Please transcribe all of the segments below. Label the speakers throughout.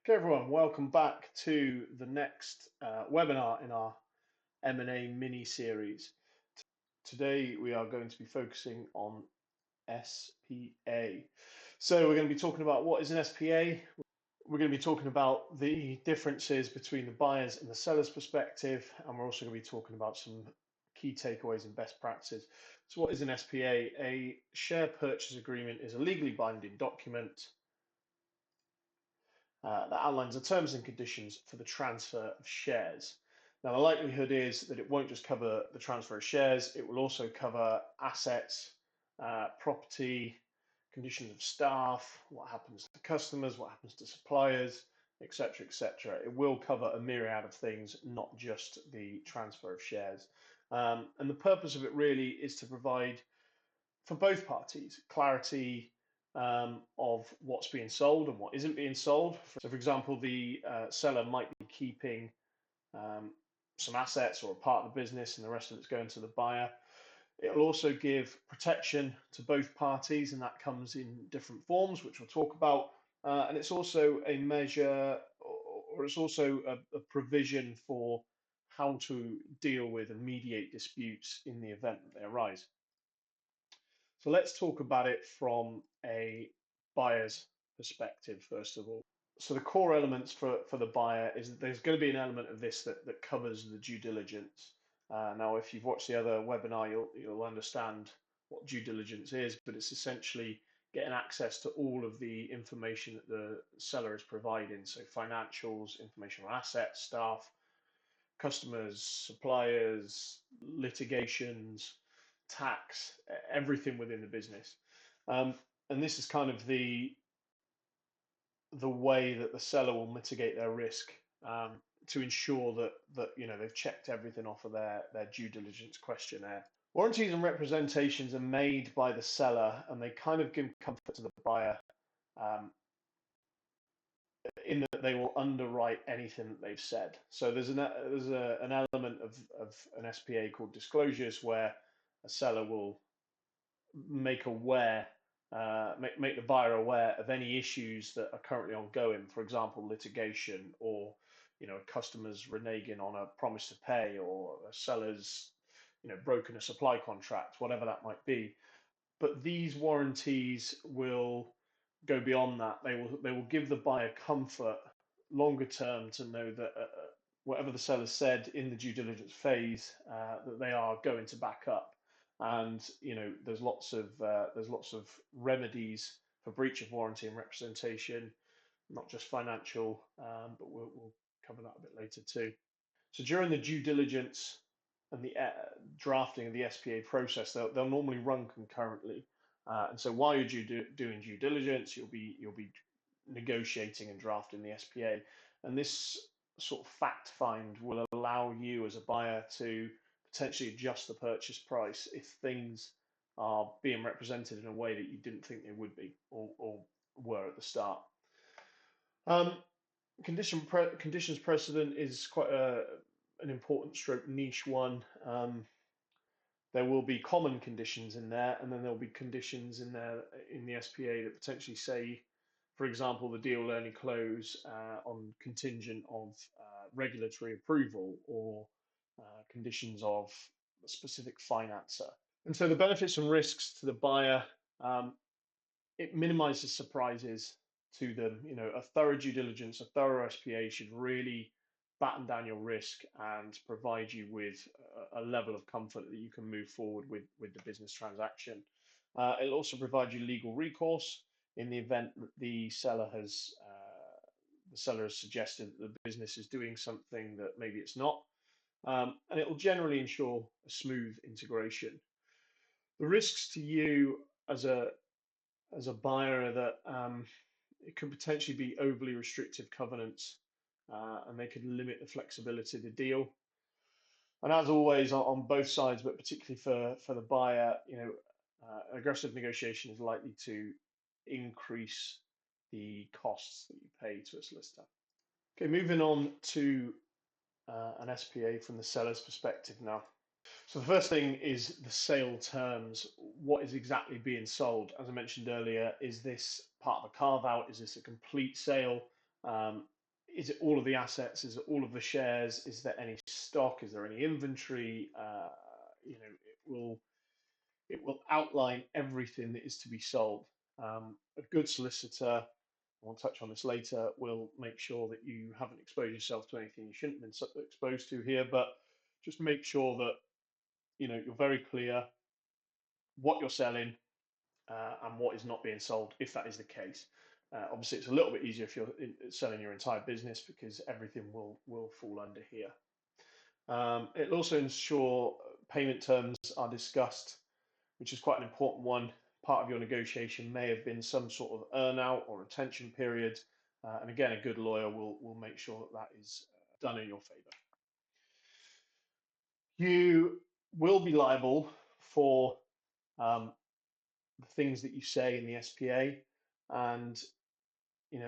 Speaker 1: Okay, everyone, welcome back to the next webinar in our M&A mini series. Today we are going to be focusing on SPA. So we're going to be talking about what is an SPA. We're going to be talking about the differences between the buyer's and the seller's perspective, and we're also going to be talking about some key takeaways and best practices. So what is an SPA? A share purchase agreement is a legally binding document that outlines the terms and conditions for the transfer of shares. Now, the likelihood is that it won't just cover the transfer of shares, it will also cover assets, property, conditions of staff, what happens to customers, what happens to suppliers, etc., etc. It will cover a myriad of things, not just the transfer of shares. And the purpose of it really is to provide for both parties clarity of what's being sold and what isn't being sold. So, for example, the seller might be keeping um, some assets or a part of the business and the rest of it's going to the buyer. It will also give protection to both parties, and that comes in different forms, which we'll talk about. And it's also a measure, or it's also a provision for how to deal with and mediate disputes in the event that they arise. So let's talk about it from a buyer's perspective, first of all. So the core elements for the buyer is that there's going to be an element of this that covers the due diligence. Now, if you've watched the other webinar, you'll understand what due diligence is, but it's essentially getting access to all of the information that the seller is providing. So financials, information on assets, staff, customers, suppliers, litigations, tax, everything within the business. And this is kind of the way that the seller will mitigate their risk to ensure that they've checked everything off of their due diligence questionnaire. Warranties and representations are made by the seller, and they kind of give comfort to the buyer um, in that they will underwrite anything that they've said. So there's an element of an SPA called disclosures where a seller will make aware, make the buyer aware of any issues that are currently ongoing. For example, litigation, or customers reneging on a promise to pay, or a seller's broken a supply contract, whatever that might be. But these warranties will go beyond that. They will give the buyer comfort longer term to know that whatever the seller said in the due diligence phase, that they are going to back up. And there's lots of remedies for breach of warranty and representation, not just financial, but we'll cover that a bit later too. So during the due diligence and the drafting of the SPA process, they'll normally run concurrently. And so while you're doing due diligence, you'll be negotiating and drafting the SPA. And this sort of fact find will allow you as a buyer to potentially adjust the purchase price if things are being represented in a way that you didn't think they would be, or were at the start. Um, conditions precedent is quite an important stroke niche one. There will be common conditions in there, and then there'll be conditions in there in the SPA that potentially say, for example, the deal will only close on contingent of regulatory approval, or conditions of a specific financer. And so the benefits and risks to the buyer, it minimizes surprises to them. A thorough due diligence, a thorough SPA should really batten down your risk and provide you with a level of comfort that you can move forward with the business transaction. It'll also provide you legal recourse in the event that the seller has suggested that the business is doing something that maybe it's not, and it will generally ensure a smooth integration. The risks to you as a buyer that it could potentially be overly restrictive covenants, and they could limit the flexibility of the deal. And as always, on both sides, but particularly for the buyer, aggressive negotiation is likely to increase the costs that you pay to a solicitor. Okay, moving on to an SPA from the seller's perspective now. So the first thing is the sale terms. What is exactly being sold? As I mentioned earlier, is this part of a carve out? Is this a complete sale? is it all of the assets? Is it all of the shares? Is there any stock? Is there any inventory? It will outline everything that is to be sold. A good solicitor, I'll touch on this later, will make sure that you haven't exposed yourself to anything you shouldn't have been exposed to here, but just make sure that you're very clear what you're selling, and what is not being sold, if that is the case. Obviously, it's a little bit easier if you're selling your entire business because everything will fall under here. It'll also ensure payment terms are discussed, which is quite an important one. Part of your negotiation may have been some sort of earn-out or retention period, and again, a good lawyer will make sure that that is done in your favour. You will be liable for um, the things that you say in the SPA, and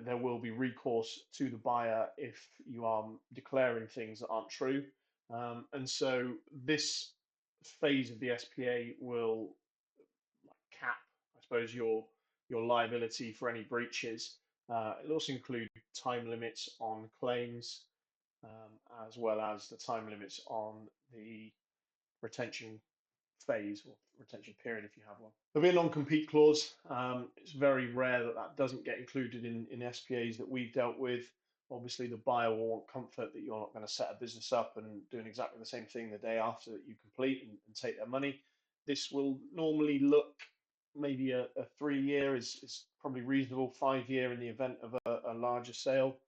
Speaker 1: there will be recourse to the buyer if you are declaring things that aren't true. And so this phase of the SPA will cap, I suppose, your liability for any breaches. It'll also include time limits on claims, as well as the time limits on the retention phase or retention period if you have one. There'll be a non-compete clause. It's very rare that that doesn't get included in SPAs that we've dealt with. Obviously, the buyer will want comfort that you're not going to set a business up and doing exactly the same thing the day after that you complete and take their money. This will normally look maybe a 3 year is probably reasonable, 5 year in the event of a larger sale.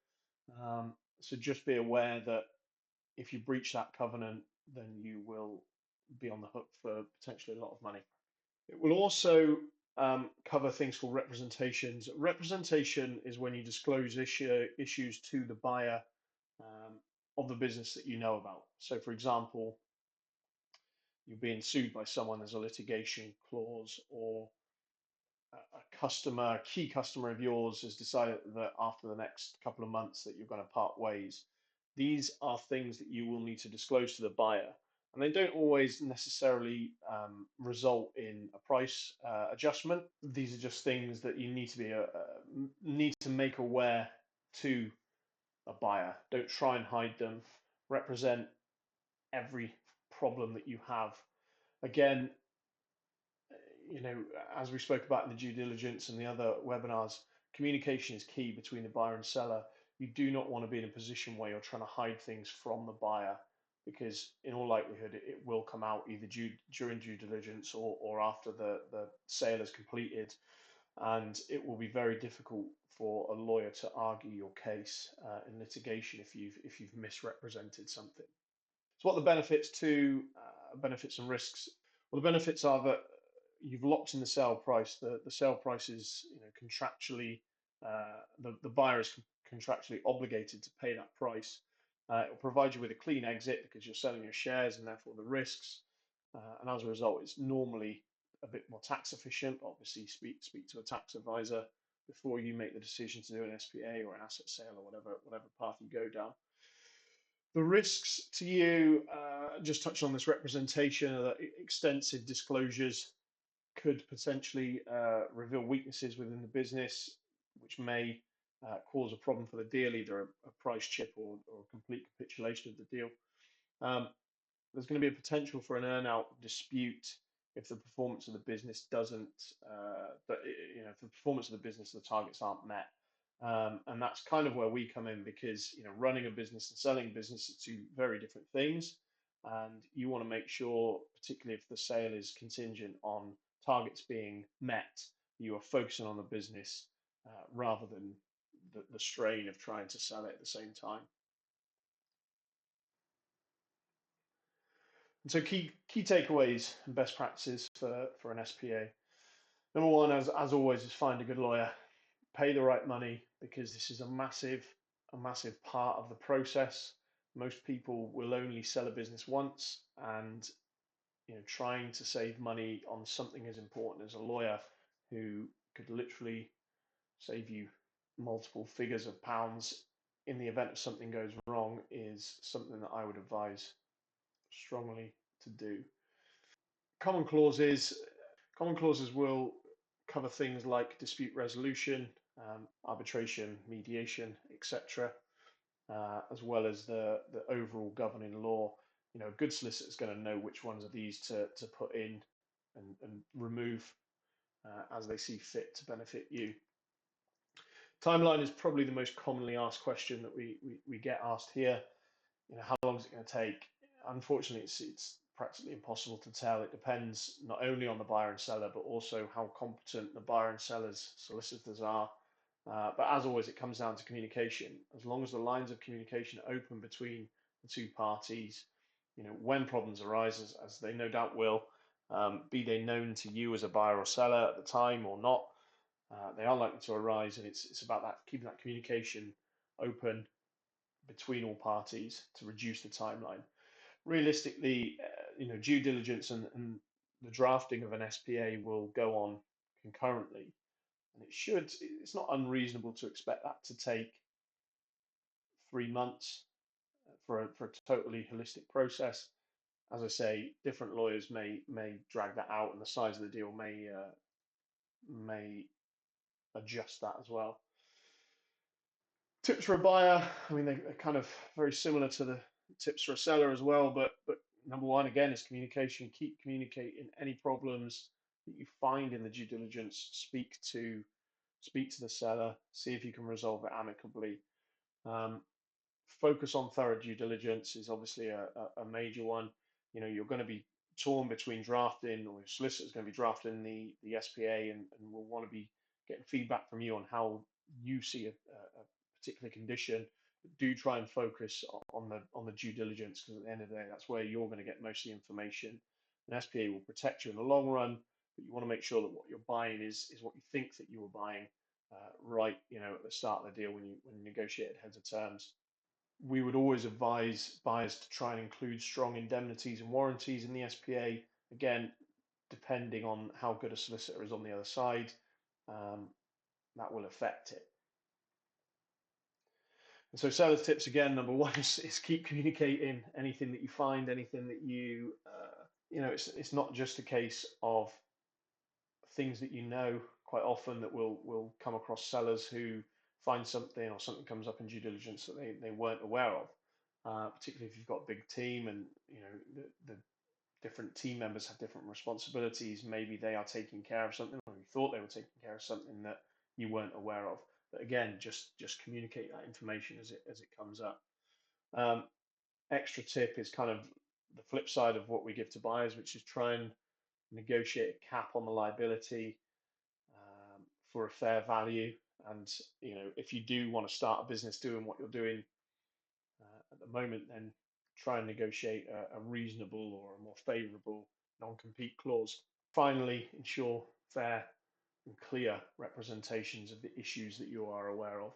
Speaker 1: So just be aware that if you breach that covenant, then you will be on the hook for potentially a lot of money. It will also cover things called representations. Representation is when you disclose issues to the buyer of the business that you know about. So, for example, you're being sued by someone, there's a litigation clause, or a key customer of yours has decided that after the next couple of months that you're going to part ways. These are things that you will need to disclose to the buyer, and they don't always necessarily result in a price adjustment. These are just things that you need to make aware to a buyer. Don't try and hide them. Represent every problem that you have. Again, as we spoke about in the due diligence and the other webinars, communication is key between the buyer and seller. You do not want to be in a position where you're trying to hide things from the buyer, because in all likelihood it will come out either during due diligence or after the sale is completed, and it will be very difficult for a lawyer to argue your case in litigation if you've misrepresented something. So what are the benefits and risks? Well, the benefits are that you've locked in the sale price. The sale price is contractually, the buyer is contractually obligated to pay that price. It will provide you with a clean exit because you're selling your shares and therefore the risks. And as a result, it's normally a bit more tax efficient. Obviously, speak to a tax advisor before you make the decision to do an SPA or an asset sale or whatever path you go down. The risks to you, just touch on this representation, that extensive disclosures could potentially reveal weaknesses within the business, which may cause a problem for the deal, either a price chip or a complete capitulation of the deal. There's going to be a potential for an earn-out dispute if the performance of the business doesn't, if the performance of the business, the targets aren't met. And that's kind of where we come in, because running a business and selling a business are two very different things, and you want to make sure, particularly if the sale is contingent on targets being met, you are focusing on the business rather than the strain of trying to sell it at the same time. And so key takeaways and best practices for an SPA. Number one, as always, is find a good lawyer. Pay the right money, because this is a massive part of the process. Most people will only sell a business once, and trying to save money on something as important as a lawyer, who could literally save you multiple figures of pounds in the event of something goes wrong, is something that I would advise strongly to do. Common clauses will cover things like dispute resolution, arbitration, mediation, etc. as well as the overall governing law. You know, a good solicitor is going to know which ones of these to put in and remove as they see fit to benefit you. Timeline is probably the most commonly asked question that we get asked here. You know, how long is it going to take? Unfortunately, it's practically impossible to tell. It depends not only on the buyer and seller, but also how competent the buyer and seller's solicitors are. But as always, it comes down to communication. As long as the lines of communication are open between the two parties, you know, when problems arise, as they no doubt will, be they known to you as a buyer or seller at the time or not, they are likely to arise, and it's about that keeping that communication open between all parties to reduce the timeline. Realistically, you know, due diligence and the drafting of an SPA will go on concurrently, and it's not unreasonable to expect that to take 3 months for a totally holistic process. As I say, different lawyers may drag that out, and the size of the deal may adjust that as well. Tips for a buyer, I mean, they're kind of very similar to the tips for a seller as well, but number one, again, is communication. Keep communicating. Any problems that you find in the due diligence, speak to the seller, see if you can resolve it amicably. Focus on thorough due diligence is obviously a major one. You know, you're going to be torn between drafting, or your solicitor's going to be drafting the SPA, and will want to be getting feedback from you on how you see a particular condition. Do try and focus on the due diligence, because at the end of the day, that's where you're going to get most of the information. An SPA will protect you in the long run, but you want to make sure that what you're buying is what you think that you were buying, right, you know, at the start of the deal when you negotiated heads of terms. We would always advise buyers to try and include strong indemnities and warranties in the SPA. Again, depending on how good a solicitor is on the other side, that will affect it. And so sellers tips again, number one is keep communicating anything that you find, anything that you know, it's not just a case of things that you know. Quite often that will come across sellers who find something, or something comes up in due diligence that they weren't aware of. Particularly if you've got a big team, and you know the different team members have different responsibilities. Maybe they are taking care of something, or you thought they were taking care of something that you weren't aware of. But again, just communicate that information as it comes up. Um, Extra tip is kind of the flip side of what we give to buyers, which is try and negotiate a cap on the liability for a fair value. And you know, if you do want to start a business doing what you're doing at the moment, then try and negotiate a reasonable or a more favourable non-compete clause. Finally, ensure fair and clear representations of the issues that you are aware of.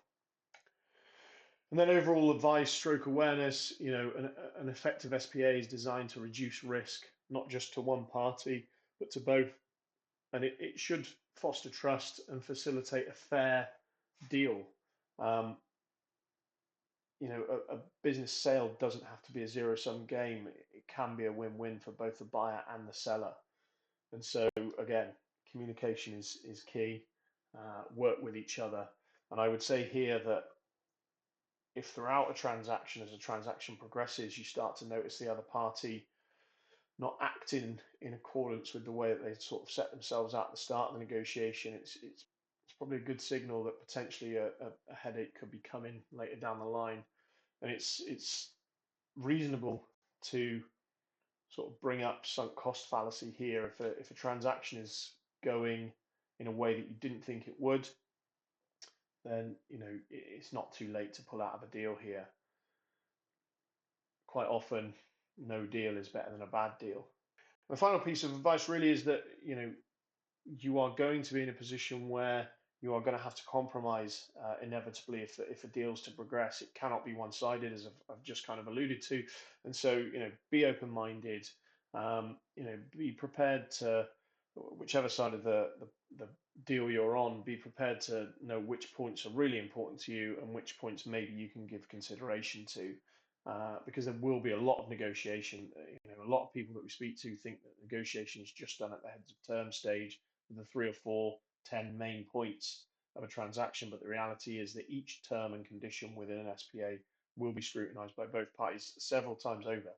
Speaker 1: And then overall advice, stroke awareness, you know, an effective SPA is designed to reduce risk, not just to one party, but to both. And it should foster trust and facilitate a fair deal. Um, you know, a business sale doesn't have to be a zero-sum game. It can be a win-win for both the buyer and the seller. And so, again, communication is key. Work with each other. And I would say here that if throughout a transaction, as a transaction progresses, you start to notice the other party not acting in accordance with the way that they sort of set themselves out at the start of the negotiation, it's probably a good signal that potentially a headache could be coming later down the line. And it's reasonable to sort of bring up sunk cost fallacy here. If a transaction is going in a way that you didn't think it would, then you know it's not too late to pull out of a deal here. Quite often, no deal is better than a bad deal. The final piece of advice really is that you know you are going to be in a position where you are going to have to compromise inevitably if a deal's to progress. It cannot be one-sided, as I've just kind of alluded to. And so, you know, be open-minded. You know, be prepared to, whichever side of the deal you're on, be prepared to know which points are really important to you and which points maybe you can give consideration to. Because there will be a lot of negotiation. You know, a lot of people that we speak to think that negotiation is just done at the heads of term stage, the 3 or 4, 10 main points of a transaction, but the reality is that each term and condition within an SPA will be scrutinized by both parties several times over.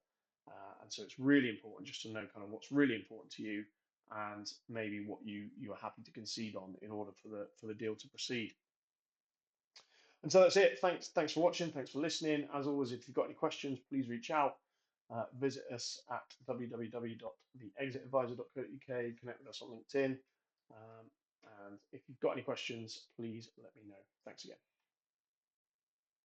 Speaker 1: And so it's really important just to know kind of what's really important to you and maybe what you are happy to concede on in order for the deal to proceed. And so that's it. Thanks for watching. Thanks for listening. As always, if you've got any questions, please reach out. Visit us at www.theexitadvisor.co.uk. Connect with us on LinkedIn. And if you've got any questions, please let me know. Thanks again.